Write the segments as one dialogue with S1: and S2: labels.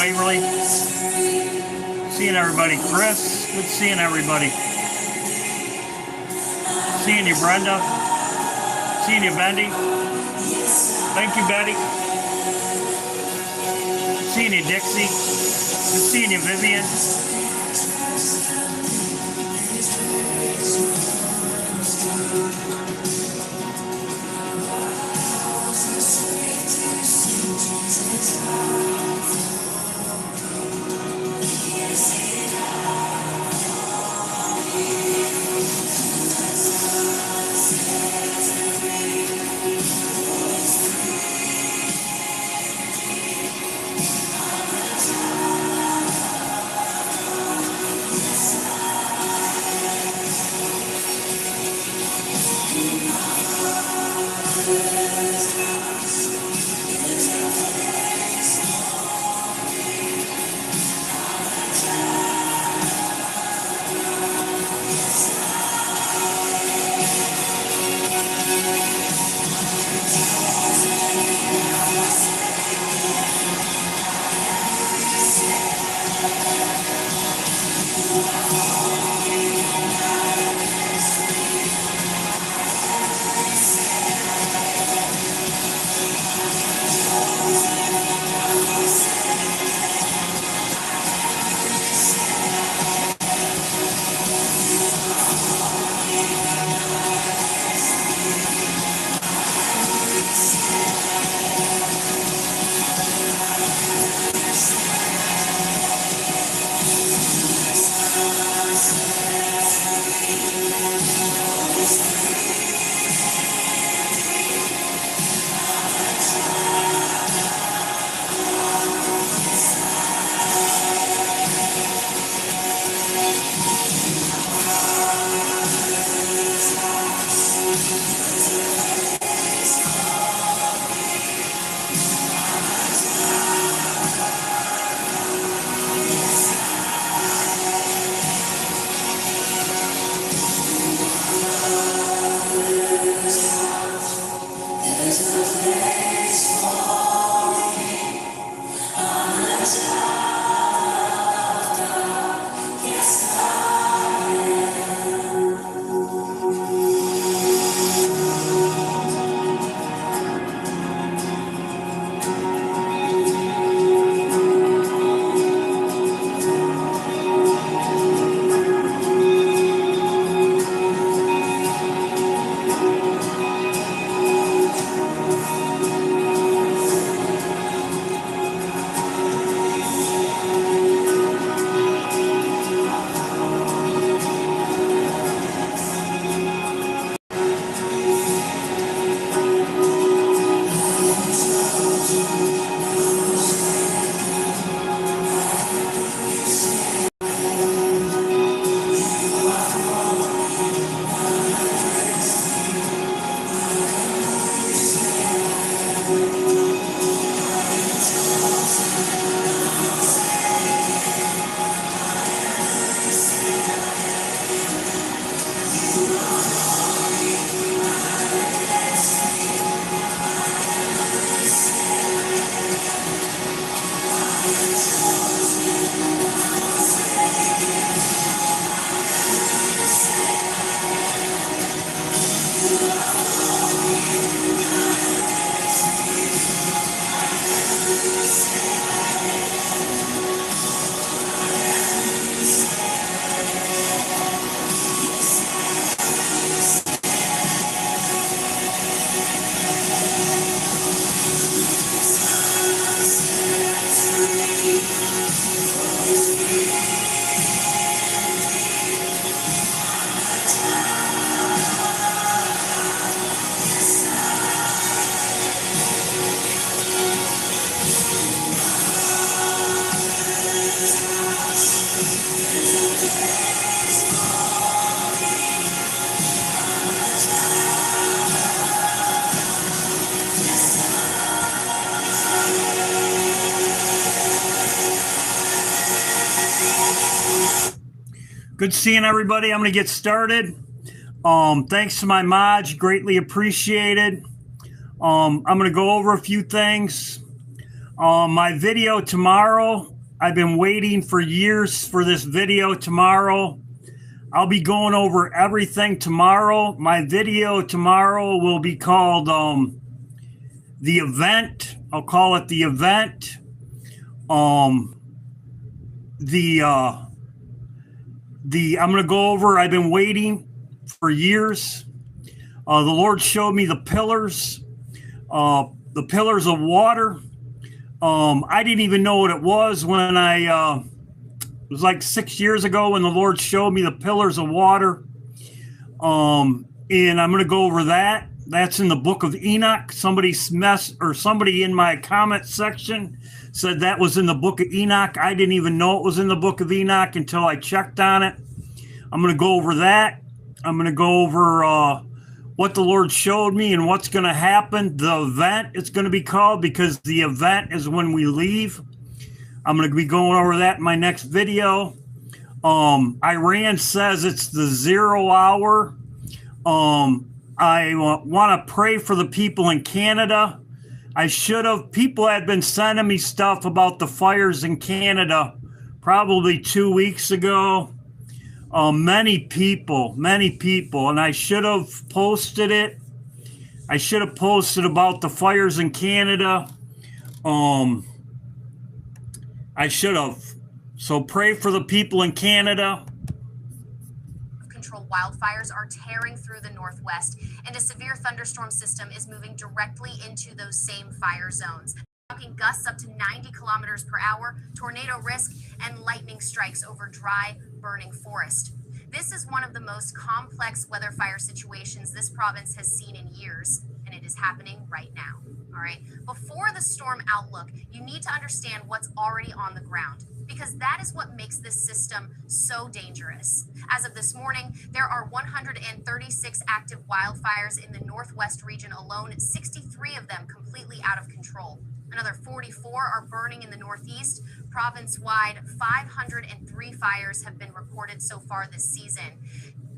S1: Waverly. Seeing everybody. Chris, good seeing everybody. Seeing you, Brenda. Seeing you, Bendy. Thank you, Betty. Seeing you, Dixie. Good seeing you, Vivian. Good seeing everybody. I'm going to get started. Thanks to my mods, greatly appreciated. I'm going to go over a few things. My video tomorrow I've been waiting for years for this video tomorrow. I'll be going over everything tomorrow. My video tomorrow will be called The Event. I'll call it The Event. I'm going to go over, I've been waiting for years. The Lord showed me the pillars of water. I didn't even know what it was when it was like 6 years ago when the Lord showed me the pillars of water. And I'm going to go over that. That's in the book of Enoch. Somebody in my comment section said that was in the book of Enoch. I didn't even know it was in the book of Enoch until I checked on it. I'm going to go over that. I'm going to go over what the Lord showed me and what's going to happen. The event it's going to be called, because the event is when we leave. I'm going to be going over that in my next video. Iran says it's the 0 hour. I want to pray for the people in Canada. I should have. People had been sending me stuff about the fires in Canada probably 2 weeks ago. Many people, and I should have posted it. I should have posted about the fires in Canada. I should have. So pray for the people in Canada.
S2: Control wildfires are tearing through the Northwest, and a severe thunderstorm system is moving directly into those same fire zones. Talking gusts up to 90 kilometers per hour, tornado risk, and lightning strikes over dry, burning forest. This is one of the most complex weather fire situations this province has seen in years, and it is happening right now. All right. Before the storm outlook, you need to understand what's already on the ground, because that is what makes this system so dangerous. As of this morning, there are 136 active wildfires in the Northwest region alone, 63 of them completely out of control. Another 44 are burning in the Northeast. Province-wide, 503 fires have been reported so far this season.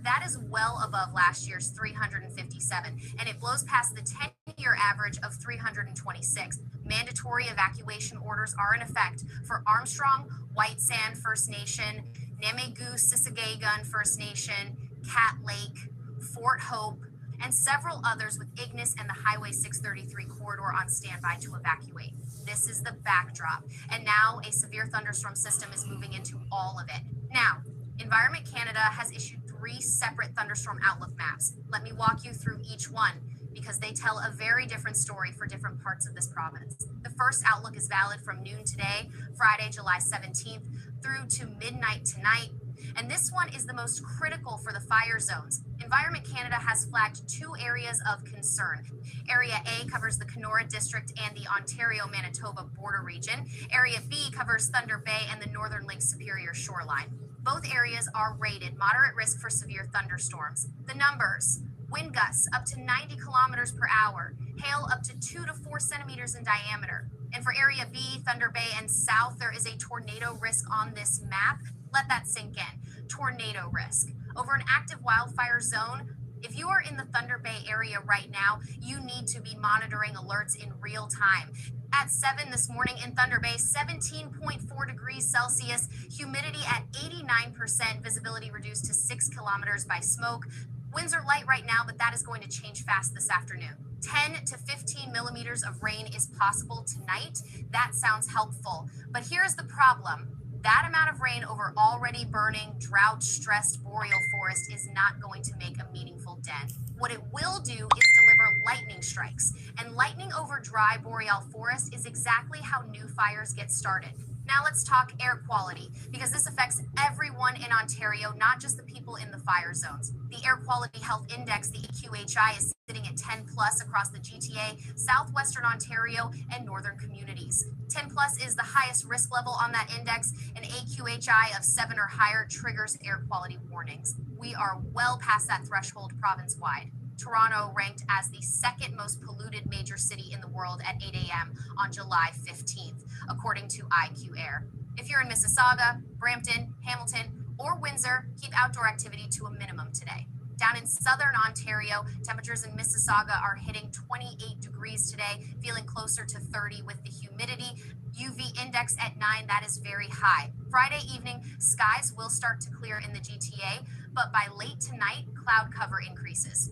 S2: That is well above last year's 357, and it blows past the 10-year average of 326. Mandatory evacuation orders are in effect for Armstrong, White Sand First Nation, Nemegu-Sissegagon First Nation, Cat Lake, Fort Hope, and several others, with Ignis and the Highway 633 corridor on standby to evacuate. This is the backdrop, and now a severe thunderstorm system is moving into all of it. Now, Environment Canada has issued 3 separate thunderstorm outlook maps. Let me walk you through each one, because they tell a very different story for different parts of this province. The first outlook is valid from noon today, Friday, July 17th, through to midnight tonight. And this one is the most critical for the fire zones. Environment Canada has flagged 2 areas of concern. Area A covers the Kenora District and the Ontario-Manitoba border region. Area B covers Thunder Bay and the Northern Lake Superior shoreline. Both areas are rated moderate risk for severe thunderstorms. The numbers: wind gusts up to 90 kilometers per hour, hail up to 2 to 4 centimeters in diameter. And for Area B, Thunder Bay and south, there is a tornado risk on this map. Let that sink in. Tornado risk. Over an active wildfire zone, if you are in the Thunder Bay area right now, you need to be monitoring alerts in real time. At 7 this morning in Thunder Bay, 17.4 degrees Celsius, humidity at 89%, visibility reduced to 6 kilometers by smoke. Winds are light right now, but that is going to change fast this afternoon. 10 to 15 millimeters of rain is possible tonight. That sounds helpful. But here's the problem. That amount of rain over already burning, drought-stressed boreal forest is not going to make a meaningful dent. What it will do is deliver lightning strikes. And lightning over dry boreal forest is exactly how new fires get started. Now let's talk air quality, because this affects everyone in Ontario, not just the people in the fire zones. The Air Quality Health Index, the AQHI, is sitting at 10 plus across the GTA, southwestern Ontario, and northern communities. 10 plus is the highest risk level on that index. An AQHI of 7 or higher triggers air quality warnings. We are well past that threshold province-wide. Toronto ranked as the second most polluted major city in the world at 8 a.m. on July 15th, according to IQ Air. If you're in Mississauga, Brampton, Hamilton, or Windsor, keep outdoor activity to a minimum today. Down in southern Ontario, temperatures in Mississauga are hitting 28 degrees today, feeling closer to 30 with the humidity. UV index at 9, that is very high. Friday evening, skies will start to clear in the GTA, but by late tonight, cloud cover increases.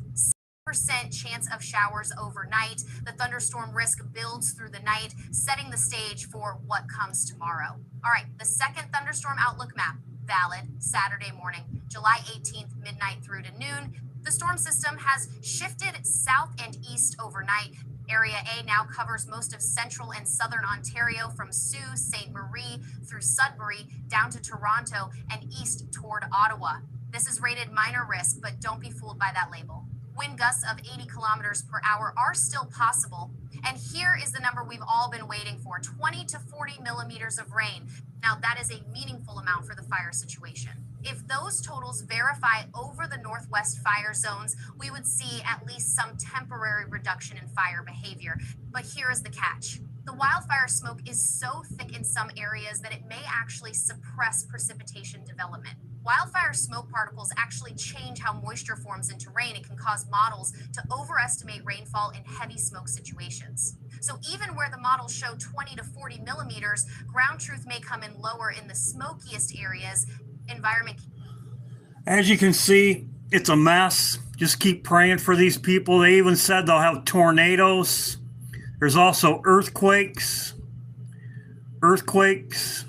S2: 6% chance of showers overnight. The thunderstorm risk builds through the night, setting the stage for what comes tomorrow. All right, the second thunderstorm outlook map, valid Saturday morning, July 18th, midnight through to noon. The storm system has shifted south and east overnight. Area A now covers most of central and southern Ontario from Sault Ste. Marie through Sudbury down to Toronto and east toward Ottawa. This is rated minor risk, but don't be fooled by that label. Wind gusts of 80 kilometers per hour are still possible. And here is the number we've all been waiting for, 20 to 40 millimeters of rain. Now, that is a meaningful amount for the fire situation. If those totals verify over the northwest fire zones, we would see at least some temporary reduction in fire behavior. But here is the catch. The wildfire smoke is so thick in some areas that it may actually suppress precipitation development. Wildfire smoke particles actually change how moisture forms into rain. It can cause models to overestimate rainfall in heavy smoke situations. So even where the models show 20 to 40 millimeters, ground truth may come in lower in the smokiest areas. Environment.
S1: As you can see, it's a mess. Just keep praying for these people. They even said they'll have tornadoes. There's also earthquakes. Earthquakes,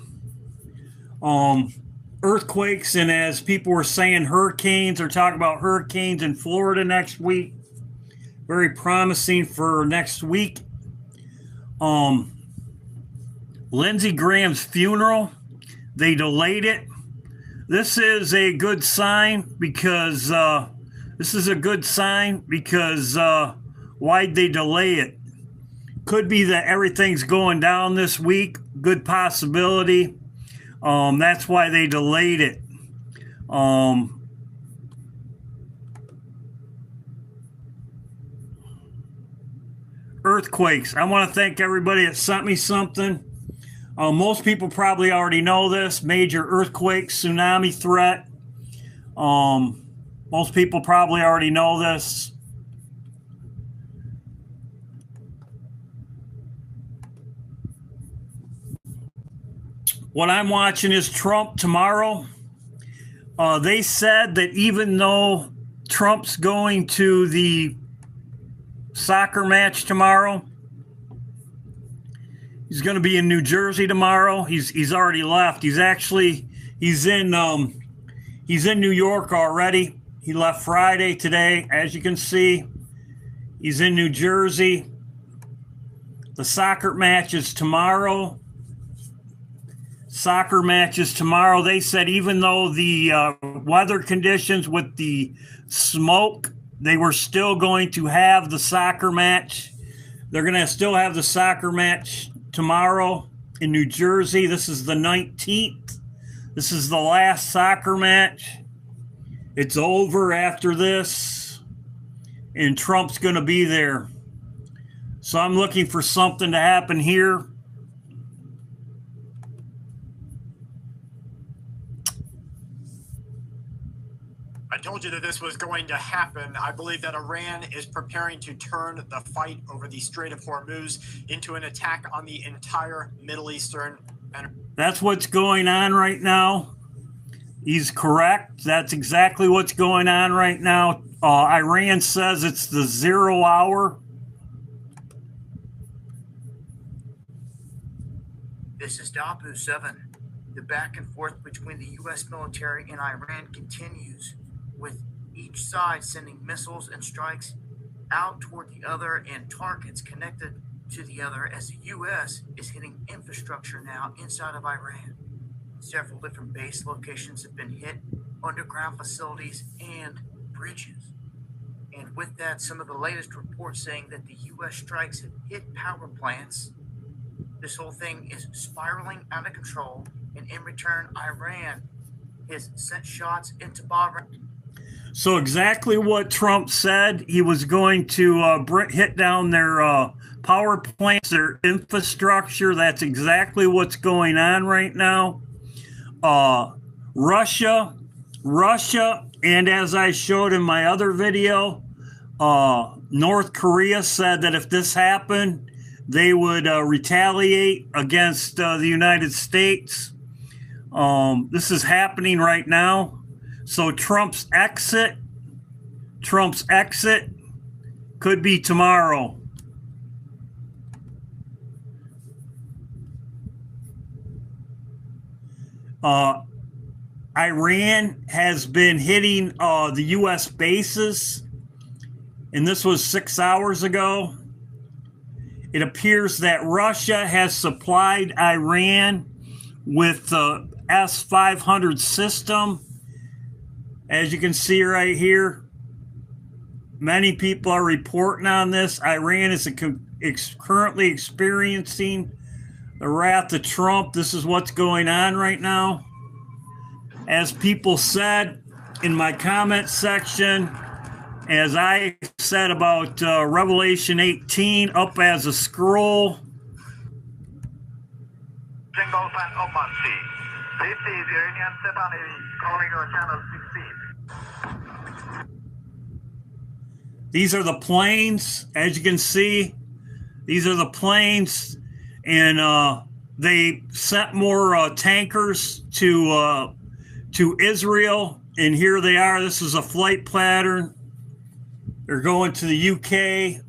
S1: and as people were saying, hurricanes. They're talking about hurricanes in Florida next week. Very promising for next week. Lindsey Graham's funeral, they delayed it. This is a good sign because why'd they delay it? Could be that everything's going down this week. Good possibility. That's why they delayed it. Earthquakes. I want to thank everybody that sent me something. Most people probably already know this. Major earthquake, tsunami threat. Most people probably already know this. What I'm watching is Trump tomorrow. They said that even though Trump's going to the soccer match tomorrow, he's going to be in New Jersey tomorrow. He's already left. He's in New York already. He left Friday today. As you can see, he's in New Jersey. The soccer match is tomorrow. They said even though the weather conditions with the smoke, they were still going to have the soccer match. They're going to still have the soccer match tomorrow in New Jersey. This is the 19th. This is the last soccer match. It's over after this, and Trump's going to be there. So I'm looking for something to happen here.
S3: I told you that this was going to happen. I believe that Iran is preparing to turn the fight over the Strait of Hormuz into an attack on the entire Middle Eastern.
S1: That's what's going on right now. He's correct. That's exactly what's going on right now. Iran says it's the 0 hour.
S4: This is Dabu 7. The back and forth between the U.S. military and Iran continues, with each side sending missiles and strikes out toward the other and targets connected to the other, as the U.S. is hitting infrastructure now inside of Iran. Several different base locations have been hit, underground facilities, and bridges. And with that, some of the latest reports saying that the U.S. strikes have hit power plants. This whole thing is spiraling out of control, and in return, Iran has sent shots into Bahrain.
S1: So exactly what Trump said, he was going to hit down their power plants, their infrastructure. That's exactly what's going on right now. Russia, and as I showed in my other video, North Korea said that if this happened, they would retaliate against the United States. This is happening right now. So Trump's exit could be tomorrow. Iran has been hitting the U.S. bases, and this was 6 hours ago. It appears that Russia has supplied Iran with the S-500 system. As you can see right here, many people are reporting on this. Iran is currently experiencing the wrath of Trump. This is what's going on right now. As people said in my comment section, as I said about Revelation 18, up as a scroll.
S5: Jingle fan open C. This is Union 7 calling your channel 16.
S1: These are the planes, as you can see. These are the planes, and they sent more tankers to Israel, and here they are. This is a flight pattern. They're going to the UK.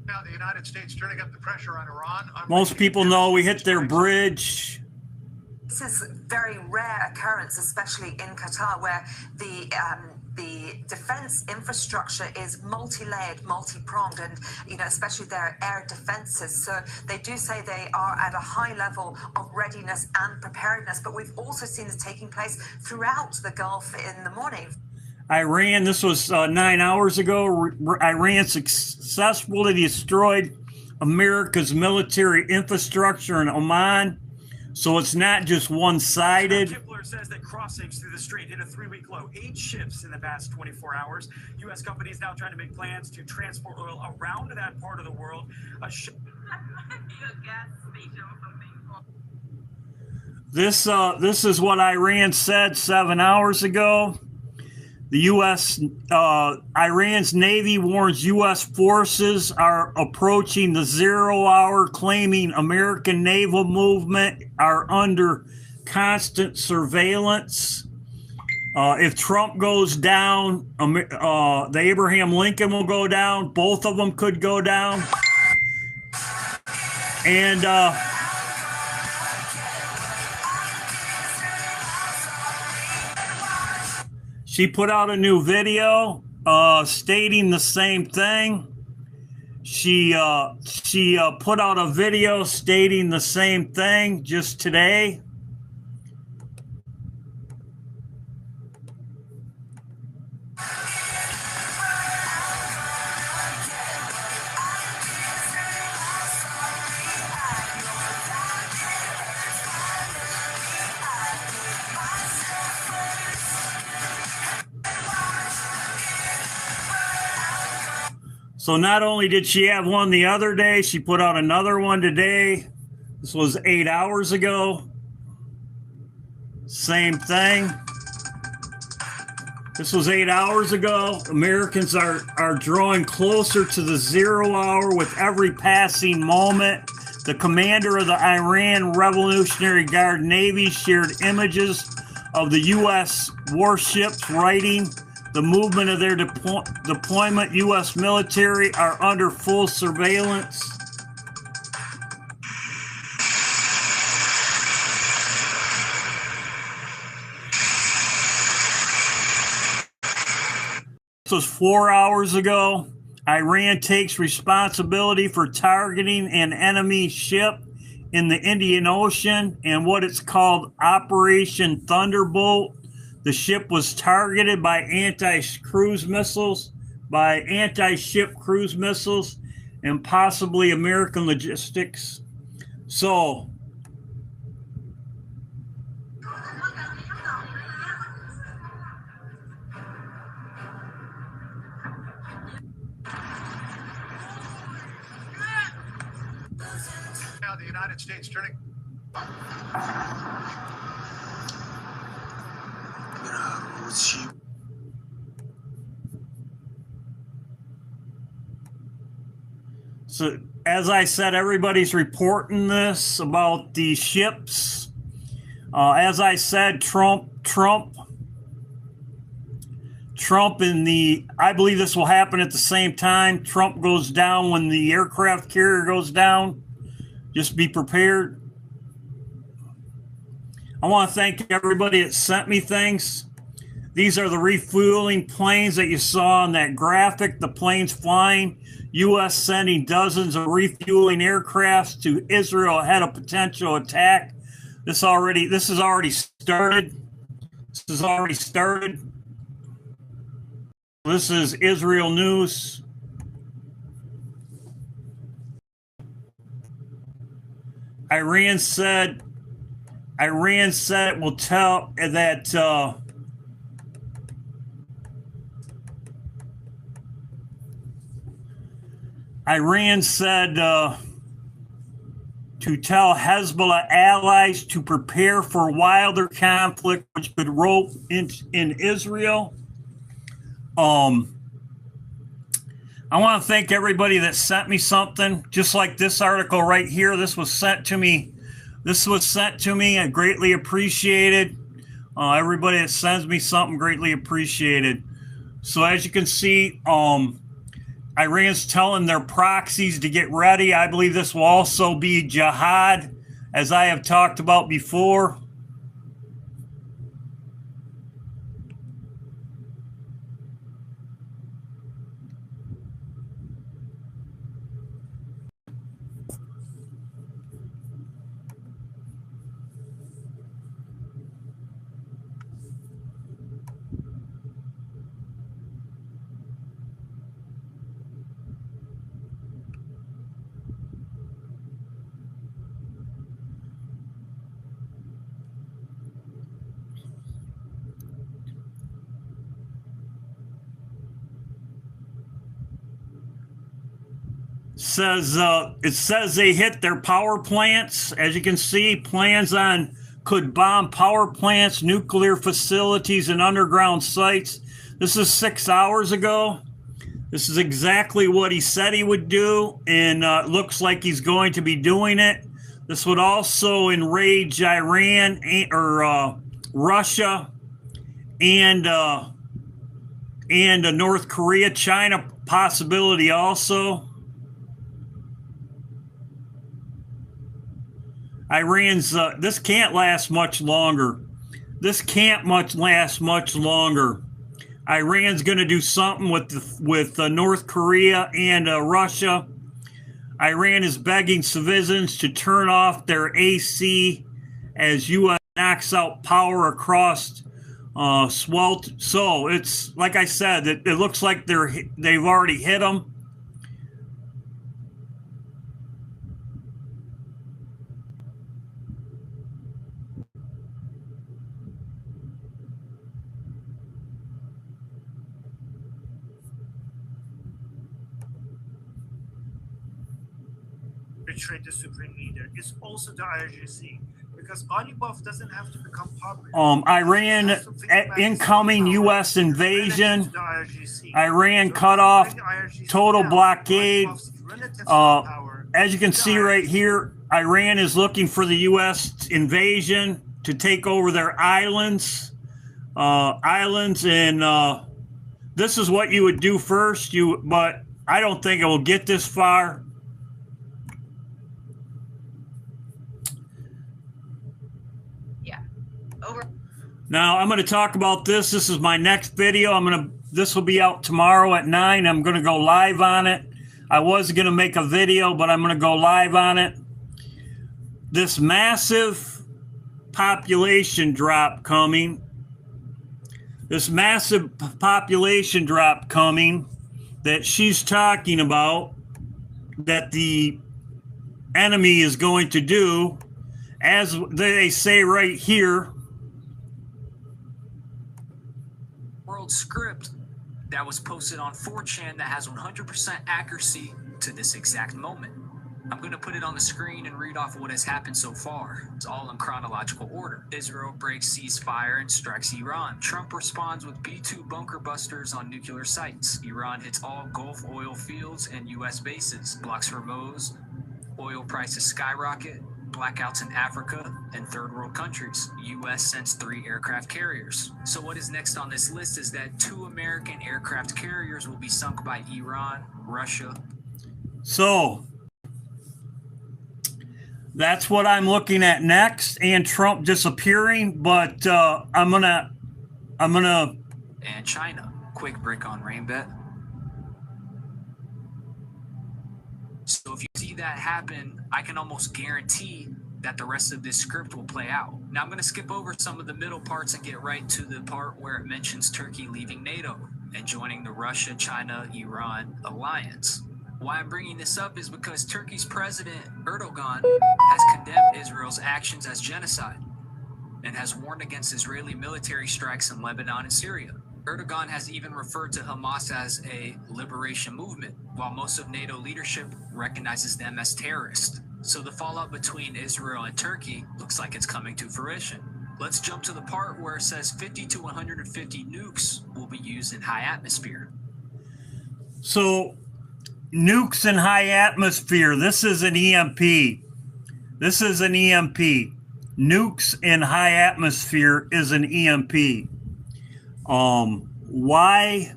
S6: Now the United States turning up the pressure on Iran.
S1: Most people know we hit their bridge.
S7: This is a very rare occurrence, especially in Qatar, where the defense infrastructure is multi-layered, multi-pronged, and especially their air defenses. So they do say they are at a high level of readiness and preparedness, but we've also seen this taking place throughout the Gulf in the morning.
S1: Iran, this was 9 hours ago. Iran successfully destroyed America's military infrastructure in Oman. So it's not just one-sided.
S8: Kipler says that crossings through the strait hit a 3-week low. 8 ships in the past 24 hours. U.S. companies now trying to make plans to transport oil around that part of the world.
S1: This is what Iran said 7 hours ago. The Iran's Navy warns U.S. forces are approaching the 0 hour, claiming American naval movement are under constant surveillance. If Trump goes down, the Abraham Lincoln will go down. Both of them could go down. And she put out a new video stating the same thing. She put out a video stating the same thing just today. So not only did she have one the other day, she put out another one today. This was 8 hours ago. Same thing. This was 8 hours ago. Americans are drawing closer to the 0 hour with every passing moment. The commander of the Iran Revolutionary Guard Navy shared images of the U.S. warships, writing, "The movement of their deployment, U.S. military are under full surveillance." This was 4 hours ago. Iran takes responsibility for targeting an enemy ship in the Indian Ocean and what it's called Operation Thunderbolt. The ship was targeted by anti-ship cruise missiles, and possibly American logistics. So,
S6: Now the United States turning.
S1: So, as I said, everybody's reporting this about the ships. As I said, Trump in the, I believe this will happen at the same time. Trump goes down when the aircraft carrier goes down. Just be prepared. I want to thank everybody that sent me things. These are the refueling planes that you saw in that graphic, the planes flying. U.S. sending dozens of refueling aircrafts to Israel ahead of potential attack. This has already started. This has already started. This is Israel news. Iran said it will tell that Iran said to tell Hezbollah allies to prepare for wilder conflict, which could roll in Israel. I want to thank everybody that sent me something, just like this article right here. This was sent to me. I greatly appreciated. Everybody that sends me something, greatly appreciated. So as you can see, Iran's telling their proxies to get ready. I believe this will also be jihad, as I have talked about before. It says they hit their power plants. As you can see, plans could bomb power plants, nuclear facilities, and underground sites. This is 6 hours ago. This is exactly what he said he would do, and it looks like he's going to be doing it. This would also enrage Iran or Russia and North Korea, China possibility also. Iran's this can't last much longer. Iran's going to do something with North Korea and Russia. Iran is begging citizens to turn off their AC as U.S. knocks out power across swelt. So it's like I said, it looks like they've already hit them.
S9: Betrayed the supreme leader. It's also the IRGC, because Alibov doesn't have to become popular.
S1: Iran incoming U.S. invasion. Iran cut off total blockade. As you can see right here, Iran is looking for the U.S. invasion to take over their islands. And this is what you would do first. But I don't think it will get this far. Now I'm going to talk about this. This is my next video. This will be out tomorrow at 9. I'm going to go live on it. I was going to make a video, but I'm going to go live on it. This massive population drop coming. That she's talking about, that the enemy is going to do, as they say right here.
S10: Script that was posted on 4chan that has 100% accuracy to this exact moment. I'm going to put it on the screen and read off what has happened so far. It's all in chronological order. Israel breaks ceasefire and strikes Iran. Trump responds with B-2 bunker busters on nuclear sites. Iran hits all Gulf oil fields and U.S. bases. Blocks Hormuz. Oil prices skyrocket. Blackouts in Africa and third world countries. U.S. sends 3 aircraft carriers. So what is next on this list is that 2 American aircraft carriers will be sunk by Iran, Russia.
S1: So that's what I'm looking at next, and Trump disappearing. But I'm gonna.
S10: And China. Quick break on rain bet. So if you see that happen, I can almost guarantee that the rest of this script will play out. Now I'm going to skip over some of the middle parts and get right to the part where it mentions Turkey leaving NATO and joining the Russia-China-Iran alliance. Why I'm bringing this up is because Turkey's president, Erdogan, has condemned Israel's actions as genocide and has warned against Israeli military strikes in Lebanon and Syria. Erdogan has even referred to Hamas as a liberation movement, while most of NATO leadership recognizes them as terrorists. So the fallout between Israel and Turkey looks like it's coming to fruition. Let's jump to the part where it says 50 to 150 nukes will be used in high atmosphere.
S1: So nukes in high atmosphere. This is an EMP. This is an EMP. Nukes in high atmosphere is an EMP. Why?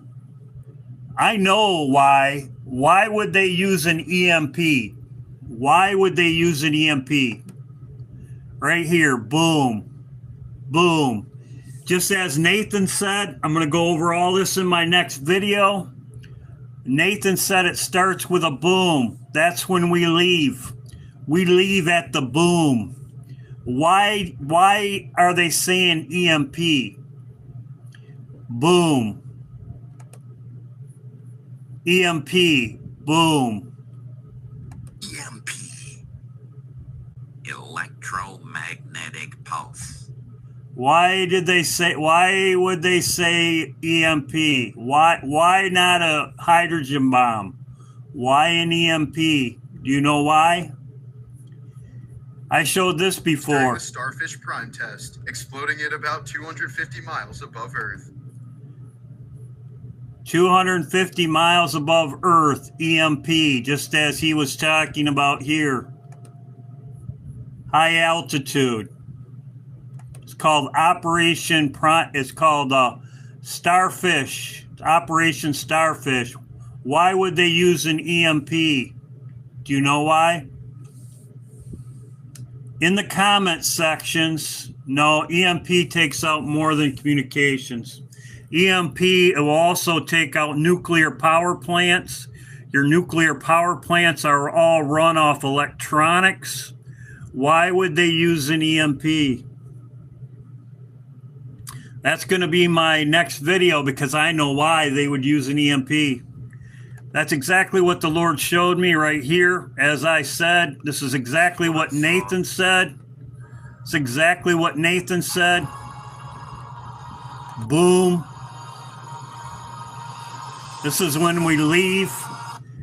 S1: I know why. Why would they use an EMP? Why would they use an EMP? Right here, boom, boom. Just as Nathan said, I'm going to go over all this in my next video. Nathan said it starts with a boom. That's when we leave. We leave at the boom. Why are they saying EMP? Boom. EMP. Boom.
S11: EMP. Electromagnetic pulse.
S1: Why would they say EMP? Why not a hydrogen bomb? Why an EMP? Do you know why? I showed this before.
S12: During the Starfish Prime test, exploding at about 250 miles above Earth.
S1: 250 miles above Earth, EMP, just as he was talking about here. High altitude. It's called Operation Prime. It's called Starfish. Operation Starfish. Why would they use an EMP? Do you know why? In the comment sections, no, EMP takes out more than communications. EMP will also take out nuclear power plants. Your nuclear power plants are all run off electronics. Why would they use an EMP? That's going to be my next video because I know why they would use an EMP. That's exactly what the Lord showed me right here. As I said, this is exactly what Nathan said. It's exactly what Nathan said. Boom. This is when we leave.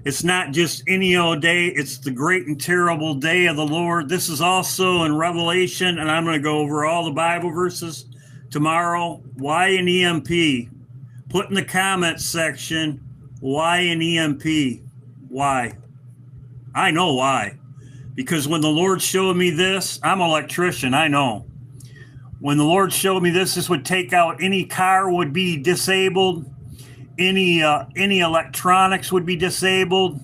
S1: It's not just any old day. It's the great and terrible day of the Lord. This is also in Revelation, and I'm going to go over all the Bible verses tomorrow. Why an EMP? Put in the comments section, why an EMP? Why? I know why. Because when the Lord showed me this, I'm an electrician, I know. When the Lord showed me this would take out any car would be disabled. Any electronics would be disabled.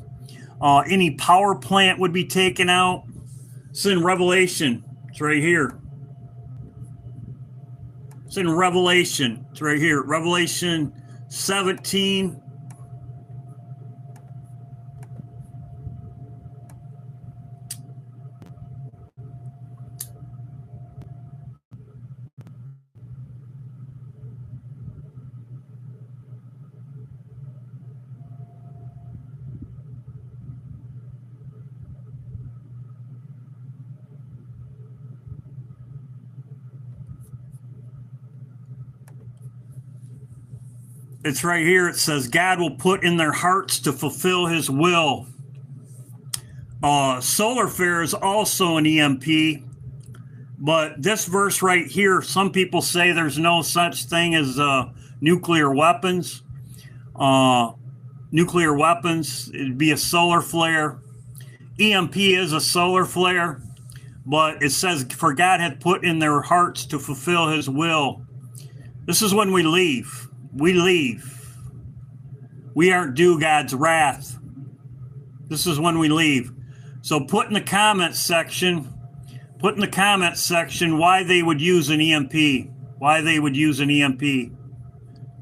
S1: Any power plant would be taken out. It's in Revelation. It's right here. It's in Revelation. It's right here. Revelation 17. It's right here. It says, God will put in their hearts to fulfill his will. Solar flare is also an EMP, but this verse right here, some people say there's no such thing as nuclear weapons. Nuclear weapons, it'd be a solar flare. EMP is a solar flare, but it says, for God hath put in their hearts to fulfill his will. This is when we leave. We leave. We aren't due God's wrath. This is when we leave. So put in the comments section why they would use an EMP. Why they would use an EMP.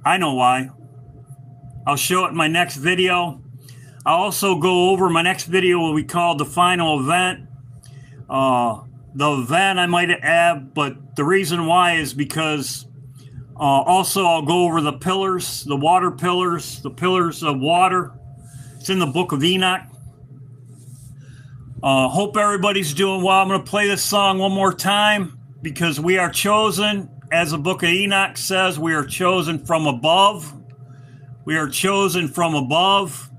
S1: I know why. I'll show it in my next video. I'll also go over my next video will be called the final event. The event I might add, but the reason why is because also I'll go over the pillars, the water pillars, the pillars of water. It's in the book of Enoch. Hope everybody's doing well. I'm going to play this song one more time because we are chosen, as the book of Enoch says, we are chosen from above. We are chosen from above.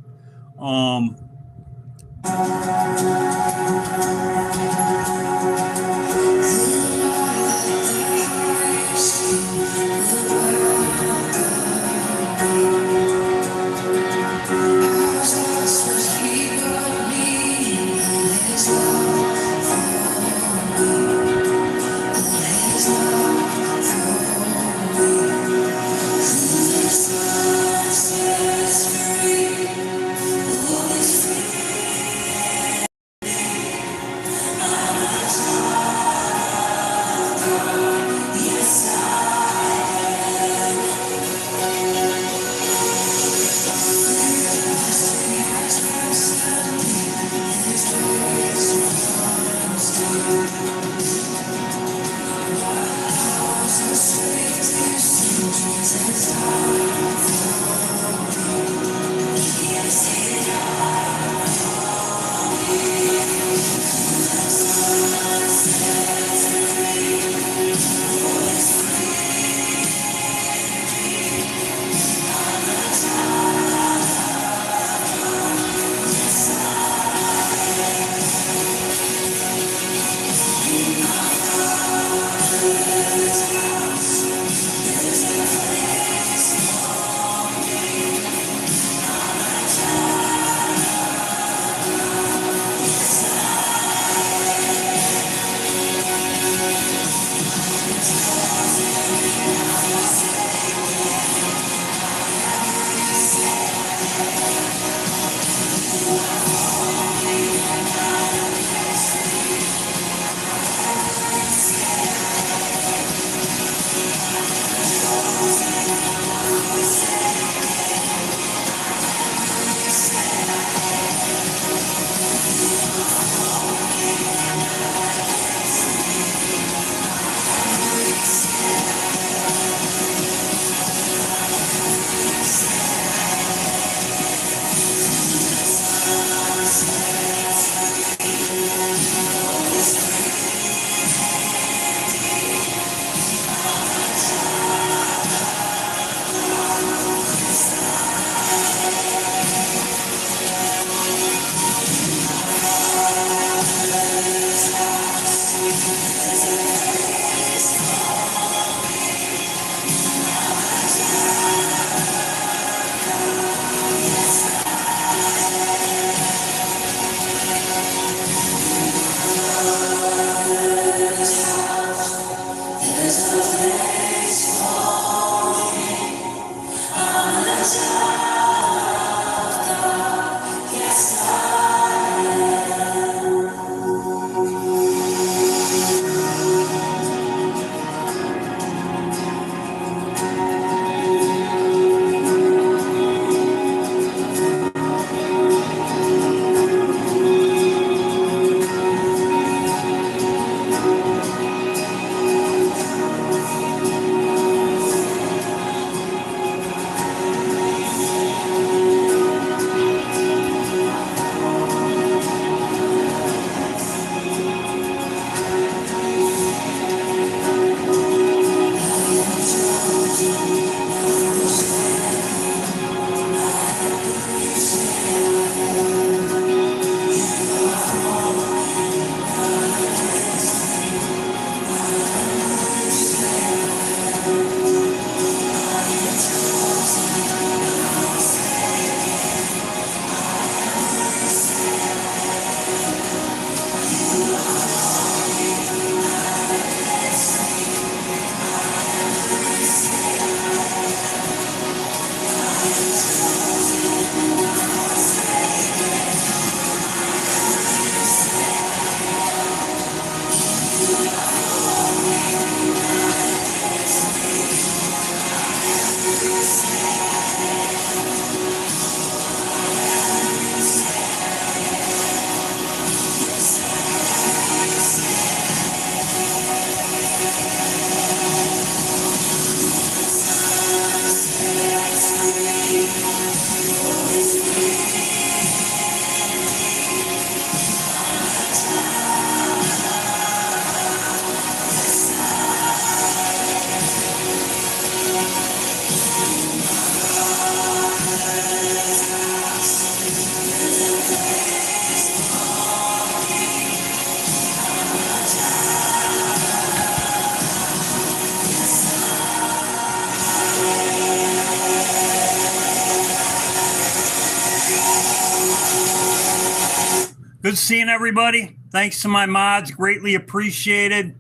S1: good seeing everybody. Thanks to my mods. Greatly appreciated.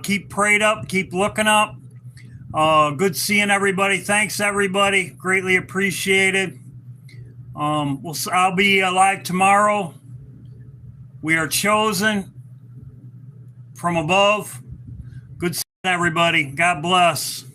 S1: Keep prayed up. Keep looking up. Good seeing everybody. Thanks, everybody. Greatly appreciated. I'll be live tomorrow. We are chosen from above. Good seeing everybody. God bless.